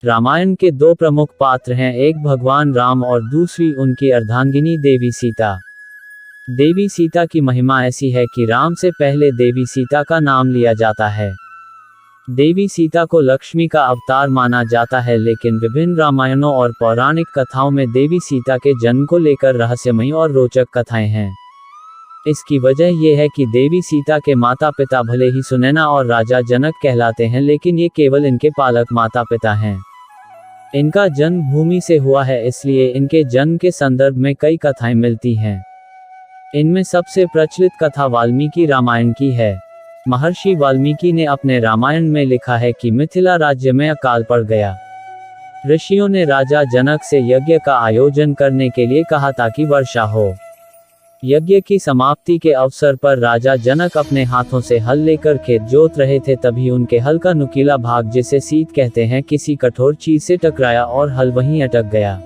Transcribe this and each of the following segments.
रामायण के दो प्रमुख पात्र हैं, एक भगवान राम और दूसरी उनकी अर्धांगिनी देवी सीता। देवी सीता की महिमा ऐसी है कि राम से पहले देवी सीता का नाम लिया जाता है। देवी सीता को लक्ष्मी का अवतार माना जाता है, लेकिन विभिन्न रामायणों और पौराणिक कथाओं में देवी सीता के जन्म को लेकर रहस्यमयी और रोचक कथाएं हैं। इसकी वजह यह है कि देवी सीता के माता पिता भले ही सुनैना और राजा जनक कहलाते हैं, लेकिन ये केवल इनके पालक माता पिता हैं। इनका जन्म भूमि से हुआ है, इसलिए इनके जन्म के संदर्भ में कई कथाएं मिलती हैं। इनमें सबसे प्रचलित कथा वाल्मीकि रामायण की है। महर्षि वाल्मीकि ने अपने रामायण में लिखा है कि मिथिला राज्य में अकाल पड़ गया। ऋषियों ने राजा जनक से यज्ञ का आयोजन करने के लिए कहा ताकि वर्षा हो। यज्ञ की समाप्ति के अवसर पर राजा जनक अपने हाथों से हल लेकर खेत जोत रहे थे, तभी उनके हल का नुकीला भाग, जिसे सीत कहते हैं, किसी कठोर चीज से टकराया और हल वहीं अटक गया।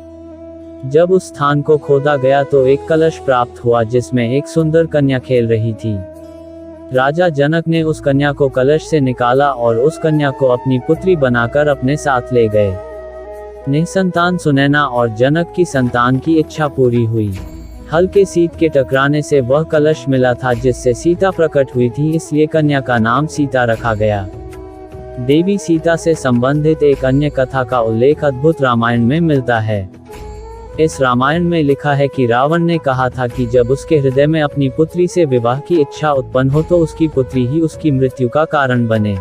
जब उस स्थान को खोदा गया तो एक कलश प्राप्त हुआ जिसमें एक सुंदर कन्या खेल रही थी। राजा जनक ने उस कन्या को कलश से निकाला और उस कन्या को अपनी पुत्री बनाकर अपने साथ ले गए। निसंतान सुनैना और जनक की संतान की इच्छा पूरी हुई। हल के सीत के टकराने से वह कलश मिला था जिससे सीता प्रकट हुई थी, इसलिए कन्या का नाम सीता रखा गया। देवी सीता से संबंधित एक अन्य कथा का उल्लेख अद्भुत रामायण में मिलता है। इस रामायण में लिखा है कि रावण ने कहा था कि जब उसके हृदय में अपनी पुत्री से विवाह की इच्छा उत्पन्न हो तो उसकी पुत्री ही उसकी मृत्यु का कारण बने।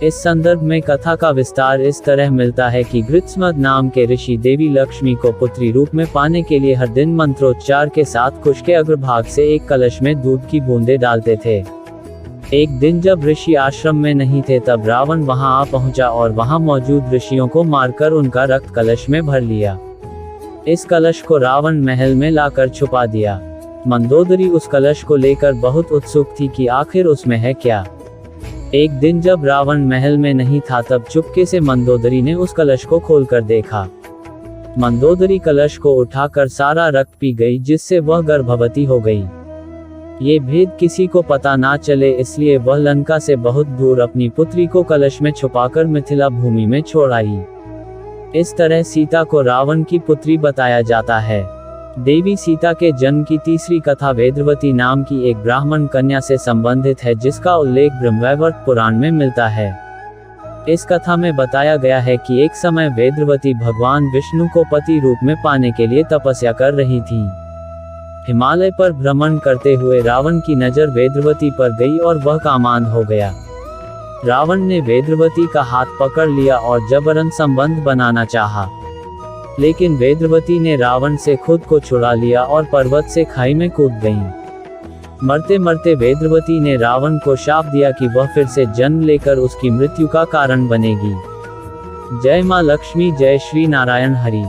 इस संदर्भ में कथा का विस्तार इस तरह मिलता है कि गृत्समद नाम के ऋषि देवी लक्ष्मी को पुत्री रूप में पाने के लिए हर दिन मंत्रोच्चार के साथ कुश के अग्रभाग से एक कलश में दूध की बूंदें डालते थे। एक दिन जब ऋषि आश्रम में नहीं थे तब रावण वहां आ पहुंचा और वहां मौजूद ऋषियों को मारकर उनका रक्त कलश में भर लिया। इस कलश को रावण महल में लाकर छुपा दिया। मंदोदरी उस कलश को लेकर बहुत उत्सुक थी कि आखिर उसमें है क्या। एक दिन जब रावण महल में नहीं था तब चुपके से मंदोदरी ने उस कलश को खोलकर देखा। मंदोदरी कलश को उठाकर सारा रक्त पी गई, जिससे वह गर्भवती हो गई। ये भेद किसी को पता ना चले, इसलिए वह लंका से बहुत दूर अपनी पुत्री को कलश में छुपाकर मिथिला भूमि में छोड़ आई। इस तरह सीता को रावण की पुत्री बताया जाता है। देवी सीता के जन्म की तीसरी कथा वेदवती नाम की एक ब्राह्मण कन्या से संबंधित है, जिसका उल्लेख ब्रह्मवैवर्त पुराण में मिलता है। इस कथा में बताया गया है कि एक समय वेदवती भगवान विष्णु को पति रूप में पाने के लिए तपस्या कर रही थी। हिमालय पर भ्रमण करते हुए रावण की नजर वेदवती पर गई और वह कामांध हो गया। रावण ने वेदवती का हाथ पकड़ लिया और जबरन संबंध बनाना चाहा, लेकिन वेदवती ने रावण से खुद को छुड़ा लिया और पर्वत से खाई में कूद गईं। मरते मरते वेदवती ने रावण को शाप दिया कि वह फिर से जन्म लेकर उसकी मृत्यु का कारण बनेगी। जय मां लक्ष्मी, जय श्री नारायण हरि।